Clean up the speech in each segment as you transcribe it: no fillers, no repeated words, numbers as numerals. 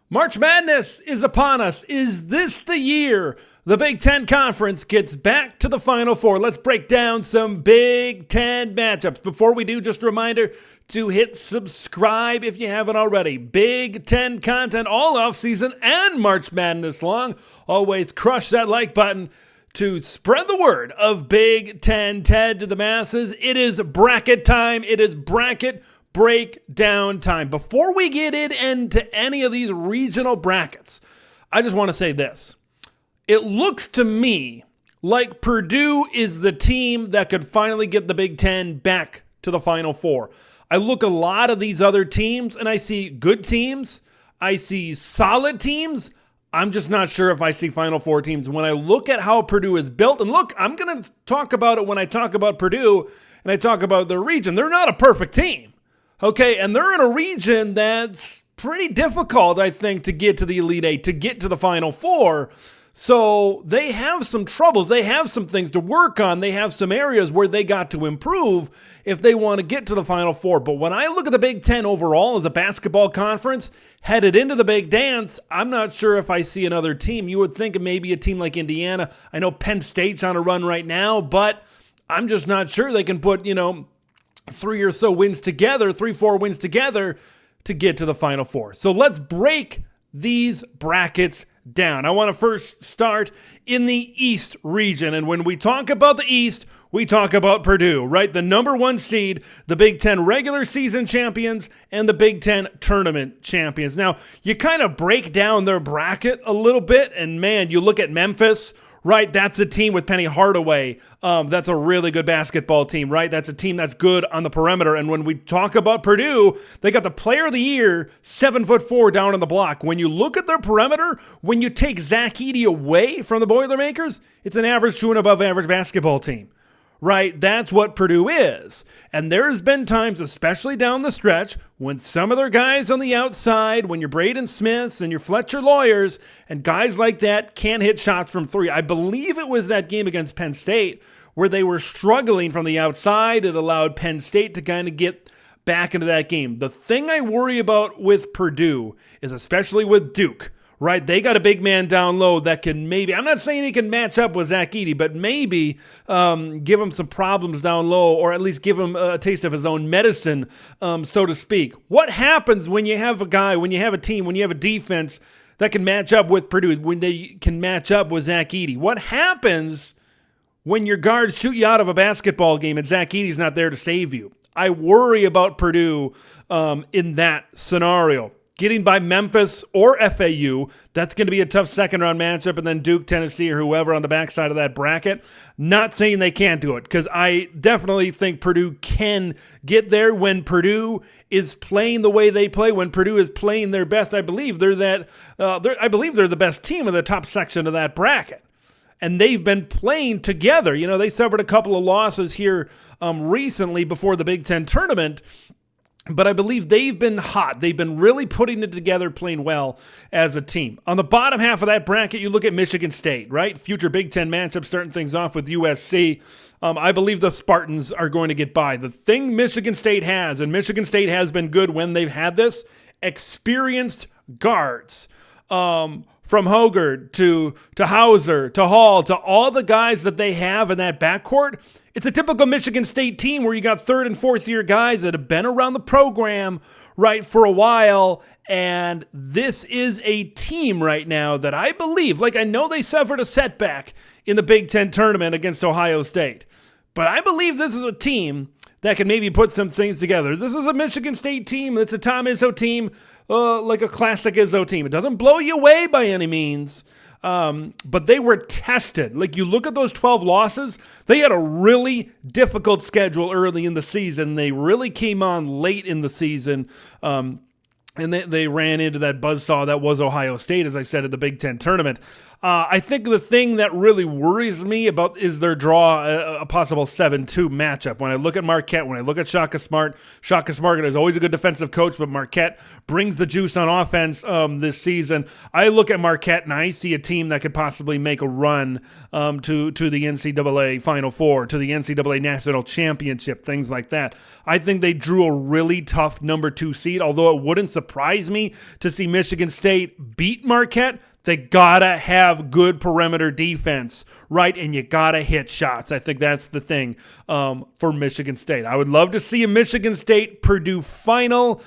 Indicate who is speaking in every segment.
Speaker 1: March Madness is upon us. Is this the year the Big Ten Conference gets back to the Final Four? Let's break down some Big Ten matchups. Before we do, just a reminder to hit subscribe if you haven't already. Big Ten content all offseason and March Madness long. Always crush that like button to spread the word of Big Ten TED to the masses. It is bracket time. It is bracket breakdown time. Before we get into any of these regional brackets, I just want to say this. It looks to me like Purdue is the team that could finally get the Big Ten back to the Final Four. I look a lot of these other teams and I see good teams. I see solid teams. I'm just not sure if I see Final Four teams. When I look at how Purdue is built, and look, I'm going to talk about it when I talk about Purdue and I talk about their region. They're not a perfect team. Okay, and they're in a region that's pretty difficult, I think, to get to the Elite Eight, to get to the Final Four. So they have some troubles. They have some things to work on. They have some areas where they got to improve if they want to get to the Final Four. But when I look at the Big Ten overall as a basketball conference headed into the big dance, I'm not sure if I see another team. You would think maybe a team like Indiana. I know Penn State's on a run right now, but I'm just not sure they can put, 3 or so wins together, 3-4 wins together to get to the Final Four. So let's break these brackets down. I want to first start in the East region. And when we talk about the East, we talk about Purdue, right? The number one seed, the Big Ten regular season champions, and the Big Ten tournament champions. Now, you kind of break down their bracket a little bit, and man, you look at Memphis, right? That's a team with Penny Hardaway. That's a really good basketball team, right? That's a team that's good on the perimeter. And when we talk about Purdue, they got the player of the year, 7'4" down on the block. When you look at their perimeter, when you take Zach Edey away from the Boilermakers, it's an average to and above average basketball team. Right? That's what Purdue is. And there's been times, especially down the stretch, when some of their guys on the outside, when your Braden Smiths and your Fletcher Lawyers and guys like that can't hit shots from three. I believe it was that game against Penn State where they were struggling from the outside. It allowed Penn State to kind of get back into that game. The thing I worry about with Purdue is especially with Duke. Right, they got a big man down low that can maybe, I'm not saying he can match up with Zach Edey, but maybe give him some problems down low, or at least give him a taste of his own medicine, so to speak. What happens when you have a guy, when you have a team, when you have a defense that can match up with Purdue, when they can match up with Zach Edey? What happens when your guards shoot you out of a basketball game and Zach Edey's not there to save you? I worry about Purdue in that scenario. Getting by Memphis or FAU, that's going to be a tough second-round matchup, and then Duke, Tennessee, or whoever on the backside of that bracket. Not saying they can't do it, because I definitely think Purdue can get there when Purdue is playing the way they play, when Purdue is playing their best. I believe they're the best team in the top section of that bracket. And they've been playing together. They suffered a couple of losses here recently before the Big Ten tournament, but I believe they've been hot. They've been really putting it together, playing well as a team. On the bottom half of that bracket, you look at Michigan State, right? Future Big Ten matchup, starting things off with USC. I believe the Spartans are going to get by. The thing Michigan State has, and Michigan State has been good when they've had this, experienced guards. From Hoggard to Hauser to Hall to all the guys that they have in that backcourt, it's a typical Michigan State team where you got third and fourth year guys that have been around the program, right, for a while. And this is a team right now that I believe, I know they suffered a setback in the Big Ten tournament against Ohio State, but I believe this is a team that can maybe put some things together. This is a Michigan State team. It's a Tom Izzo team, like a classic Izzo team. It doesn't blow you away by any means, but they were tested. You look at those 12 losses, they had a really difficult schedule early in the season. They really came on late in the season, and they ran into that buzzsaw that was Ohio State, as I said, at the Big Ten tournament. I think the thing that really worries me about is their draw, a possible 7-2 matchup. When I look at Marquette, when I look at Shaka Smart is always a good defensive coach, but Marquette brings the juice on offense this season. I look at Marquette and I see a team that could possibly make a run to the NCAA Final Four, to the NCAA National Championship, things like that. I think they drew a really tough number 2 seed, although it wouldn't surprise surprise me to see Michigan State beat Marquette. They gotta have good perimeter defense, right? And you gotta hit shots. I think that's the thing for Michigan State. I would love to see a Michigan State-Purdue final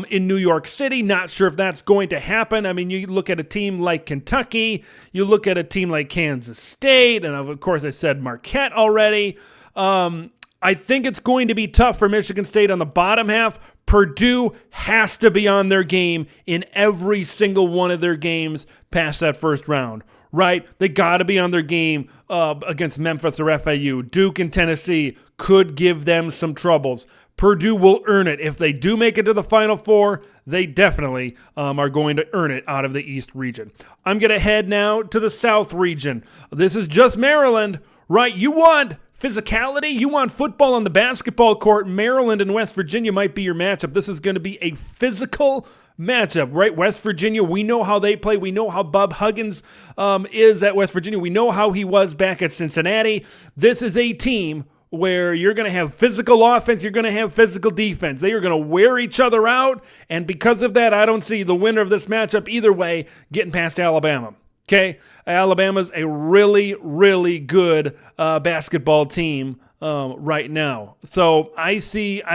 Speaker 1: in New York City. Not sure if that's going to happen. I mean, you look at a team like Kentucky, you look at a team like Kansas State, and of course I said Marquette already. I think it's going to be tough for Michigan State on the bottom half. Purdue has to be on their game in every single one of their games past that first round, right? They got to be on their game against Memphis or FAU. Duke and Tennessee could give them some troubles. Purdue will earn it. If they do make it to the Final Four, they definitely are going to earn it out of the East region. I'm going to head now to the South region. This is just Maryland, right? You want physicality, you want football on the basketball court. Maryland and West Virginia might be your matchup. This is going to be a physical matchup, right? West Virginia, we know how they play. We know how Bob Huggins is at West Virginia. We know how he was back at Cincinnati. This is a team where you're going to have physical offense, you're going to have physical defense. They are going to wear each other out, and because of that, I don't see the winner of this matchup either way getting past Alabama. Okay, Alabama's a really, really good basketball team right now. So I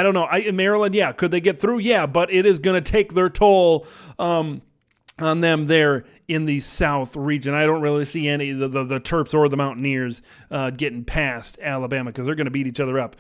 Speaker 1: don't know, Maryland, yeah, could they get through? Yeah, but it is going to take their toll on them there in the South region. I don't really see any the Terps or the Mountaineers getting past Alabama because they're going to beat each other up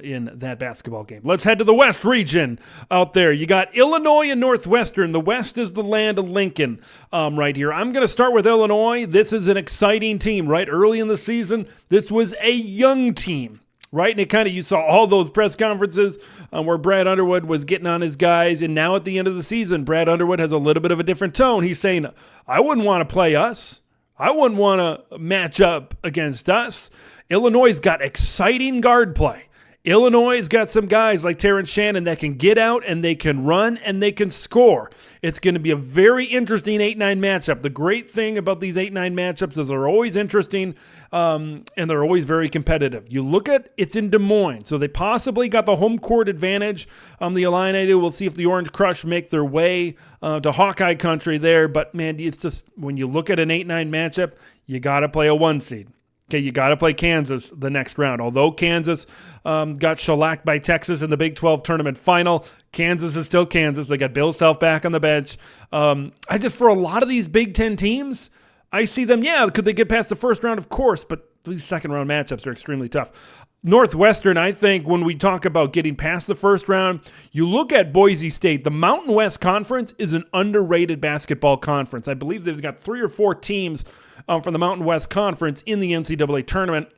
Speaker 1: in that basketball game. Let's head to the West region out there. You got Illinois and Northwestern. The West is the land of Lincoln right here. I'm going to start with Illinois. This is an exciting team, right? Early in the season, this was a young team. Right, and you saw all those press conferences where Brad Underwood was getting on his guys, and now at the end of the season, Brad Underwood has a little bit of a different tone. He's saying, I wouldn't want to play us. I wouldn't want to match up against us. Illinois' got exciting guard play. Illinois' got some guys like Terrence Shannon that can get out and they can run and they can score. It's going to be a very interesting 8-9 matchup. The great thing about these 8-9 matchups is they're always interesting and they're always very competitive. You look at it's in Des Moines, so they possibly got the home court advantage. The Illini will see if the Orange Crush make their way to Hawkeye country there. But, man, it's just when you look at an 8-9 matchup, you got to play a 1 seed. Okay, you got to play Kansas the next round. Although Kansas got shellacked by Texas in the Big 12 tournament final, Kansas is still Kansas. They got Bill Self back on the bench. For a lot of these Big Ten teams, I see them, could they get past the first round? Of course, but these second round matchups are extremely tough. Northwestern, I think when we talk about getting past the first round, you look at Boise State. The Mountain West Conference is an underrated basketball conference. I believe they've got 3 or 4 teams from the Mountain West Conference in the NCAA Tournament.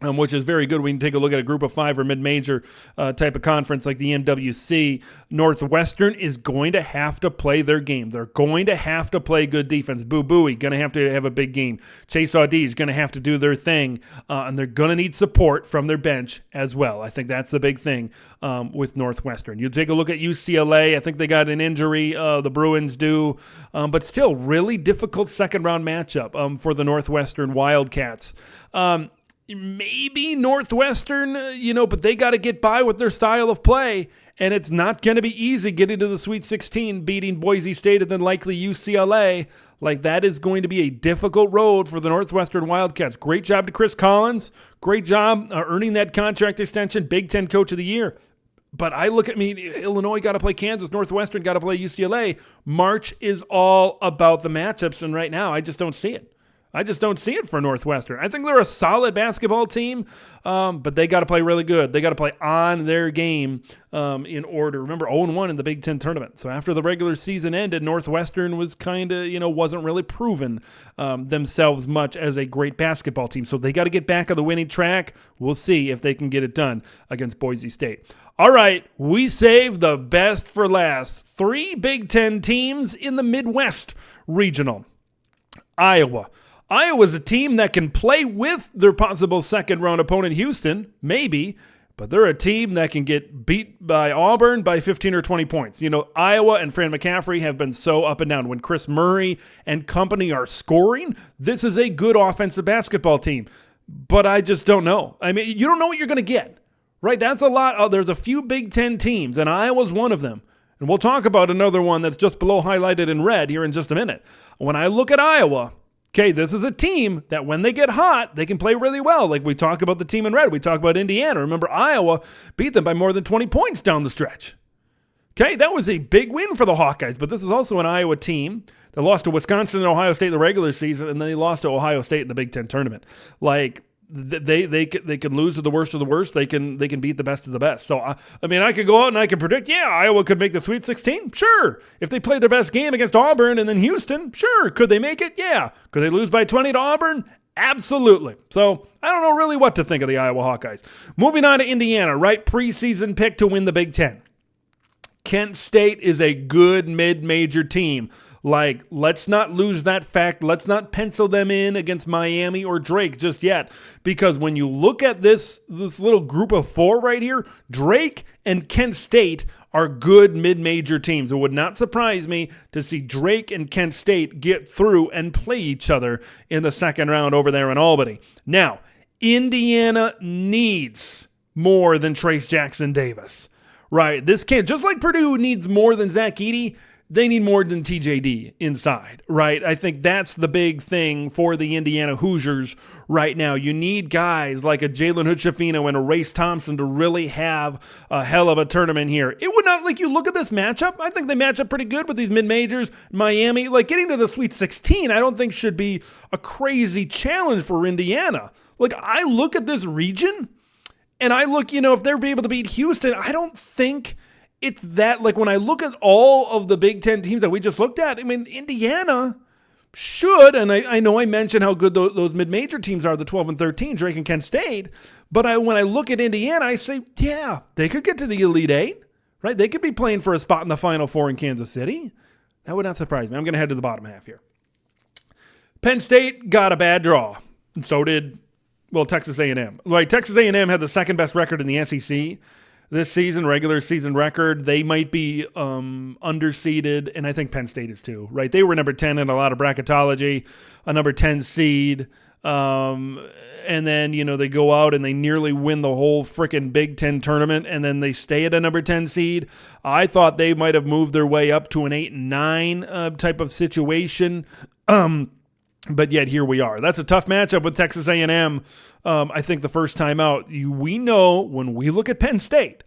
Speaker 1: Which is very good. We can take a look at a group of 5 or mid-major type of conference like the MWC. Northwestern is going to have to play their game. They're going to have to play good defense. Boo Booey going to have a big game. Chase Audee is going to have to do their thing, and they're going to need support from their bench as well. I think that's the big thing with Northwestern. You take a look at UCLA. I think they got an injury. The Bruins do, but still really difficult second-round matchup for the Northwestern Wildcats. Maybe Northwestern, but they got to get by with their style of play, and it's not going to be easy getting to the Sweet 16, beating Boise State and then likely UCLA. Like, that is going to be a difficult road for the Northwestern Wildcats. Great job to Chris Collins. Great job earning that contract extension, Big Ten Coach of the Year. But I look at Illinois got to play Kansas, Northwestern got to play UCLA. March is all about the matchups, and right now I just don't see it. I just don't see it for Northwestern. I think they're a solid basketball team, but they got to play really good. They got to play on their game in order. Remember, 0-1 in the Big Ten tournament. So after the regular season ended, Northwestern was wasn't really proven themselves much as a great basketball team. So they got to get back on the winning track. We'll see if they can get it done against Boise State. All right, we saved the best for last. 3 Big Ten teams in the Midwest regional. Iowa. Iowa's a team that can play with their possible second-round opponent, Houston, maybe, but they're a team that can get beat by Auburn by 15 or 20 points. Iowa and Fran McCaffrey have been so up and down. When Chris Murray and company are scoring, this is a good offensive basketball team, but I just don't know. I mean, you don't know what you're going to get, right? That's a lot. There's a few Big Ten teams, and Iowa's one of them. And we'll talk about another one that's just below highlighted in red here in just a minute. When I look at Iowa, okay, this is a team that when they get hot, they can play really well. Like we talk about the team in red. We talk about Indiana. Remember, Iowa beat them by more than 20 points down the stretch. Okay, that was a big win for the Hawkeyes, but this is also an Iowa team that lost to Wisconsin and Ohio State in the regular season, and then they lost to Ohio State in the Big Ten tournament. Like, they can lose to the worst of the worst. They can beat the best of the best. So, I mean, I could go out and I could predict, yeah, Iowa could make the Sweet 16. Sure. If they played their best game against Auburn and then Houston, sure. Could they make it? Yeah. Could they lose by 20 to Auburn? Absolutely. So, I don't know really what to think of the Iowa Hawkeyes. Moving on to Indiana, right? Preseason pick to win the Big Ten. Kent State is a good mid-major team. Like, let's not lose that fact. Let's not pencil them in against Miami or Drake just yet. Because when you look at this little group of four right here, Drake and Kent State are good mid-major teams. It would not surprise me to see Drake and Kent State get through and play each other in the second round over there in Albany. Now, Indiana needs more than Trace Jackson Davis. Right, this can't, just like Purdue needs more than Zach Edey, they need more than TJD inside, right? I think that's the big thing for the Indiana Hoosiers right now. You need guys like a Jalen Hood-Schifino and a Race Thompson to really have a hell of a tournament here. It would not, like, you look at this matchup, I think they match up pretty good with these mid-majors. Miami, like, getting to the Sweet 16, I don't think should be a crazy challenge for Indiana. Like, I look at this region, and I look, if they're able to beat Houston, I don't think it's that. Like, when I look at all of the Big Ten teams that we just looked at, I mean, Indiana should, and I know I mentioned how good those mid-major teams are, the 12 and 13, Drake and Kent State, but when I look at Indiana, I say, yeah, they could get to the Elite Eight, right? They could be playing for a spot in the Final Four in Kansas City. That would not surprise me. I'm going to head to the bottom half here. Penn State got a bad draw, and so did Texas A&M. Right, Texas A&M had the second best record in the SEC this season, regular season record. They might be underseeded, and I think Penn State is too, right? They were number 10 in a lot of bracketology, a number 10 seed, and then, they go out and they nearly win the whole freaking Big Ten tournament, and then they stay at a number 10 seed. I thought they might have moved their way up to an 8 and 9 type of situation. But yet here we are. That's a tough matchup with Texas A&M. I think the first time out, we know when we look at Penn State,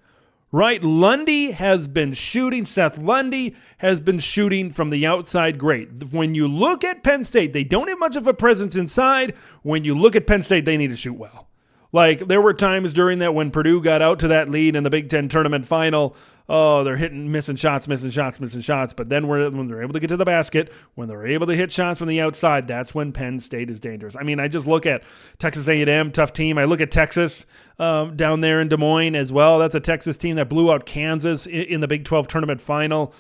Speaker 1: right? Lundy has been shooting. Seth Lundy has been shooting from the outside great. When you look at Penn State, they don't have much of a presence inside. When you look at Penn State, they need to shoot well. Like, there were times during that when Purdue got out to that lead in the Big Ten tournament final, they're missing shots. But then when they're able to get to the basket, when they're able to hit shots from the outside, that's when Penn State is dangerous. I mean, I just look at Texas A&M, tough team. I look at Texas down there in Des Moines as well. That's a Texas team that blew out Kansas in the Big 12 tournament final.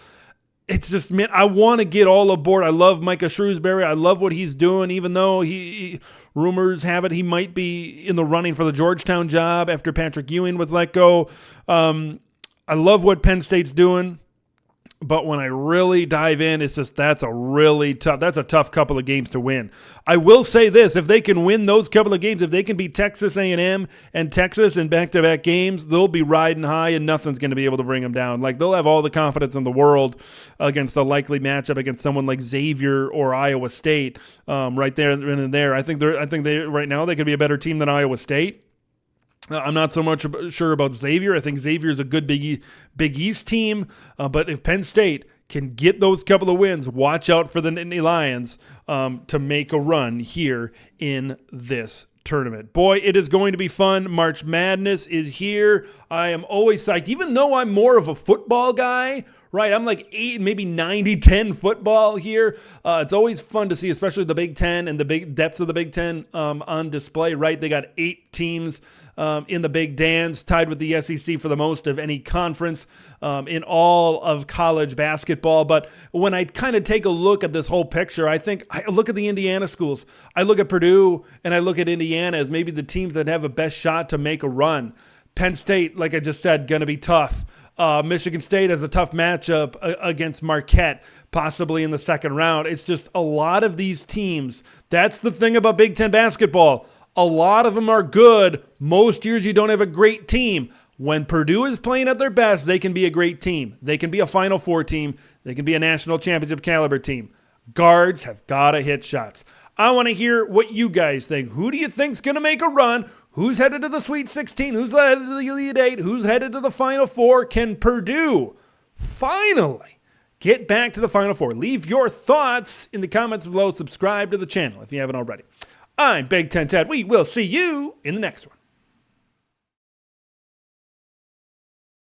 Speaker 1: It's just, man, I want to get all aboard. I love Micah Shrewsbury. I love what he's doing, even though he rumors have it he might be in the running for the Georgetown job after Patrick Ewing was let go. I love what Penn State's doing. But when I really dive in, it's just that's a tough couple of games to win. I will say this, if they can win those couple of games, if they can beat Texas A&M and Texas in back-to-back games, they'll be riding high and nothing's going to be able to bring them down. Like, they'll have all the confidence in the world against a likely matchup against someone like Xavier or Iowa State right there and there. I think they right now they could be a better team than Iowa State. I'm not so much sure about Xavier. I think Xavier is a good Big East team. But if Penn State can get those couple of wins, watch out for the Nittany Lions to make a run here in this tournament. Boy, it is going to be fun. March Madness is here. I am always psyched. Even though I'm more of a football guy, right, I'm like 8, maybe 90-10 football here. It's always fun to see, especially the Big Ten and the big depths of the Big Ten on display, right? They got 8 teams in the Big Dance, tied with the SEC for the most of any conference in all of college basketball. But when I kind of take a look at this whole picture, I look at the Indiana schools. I look at Purdue and I look at Indiana as maybe the teams that have a best shot to make a run. Penn State, like I just said, going to be tough. Michigan State has a tough matchup against Marquette, possibly in the second round. It's just a lot of these teams. That's the thing about Big Ten basketball. A lot of them are good. Most years you don't have a great team. When Purdue is playing at their best, they can be a great team. They can be a Final Four team. They can be a national championship caliber team. Guards have got to hit shots. I want to hear what you guys think. Who do you think's going to make a run? Who's headed to the Sweet 16? Who's headed to the Elite 8? Who's headed to the Final Four? Can Purdue finally get back to the Final Four? Leave your thoughts in the comments below. Subscribe to the channel if you haven't already. I'm Big Ten Ted. We will see you in the next one.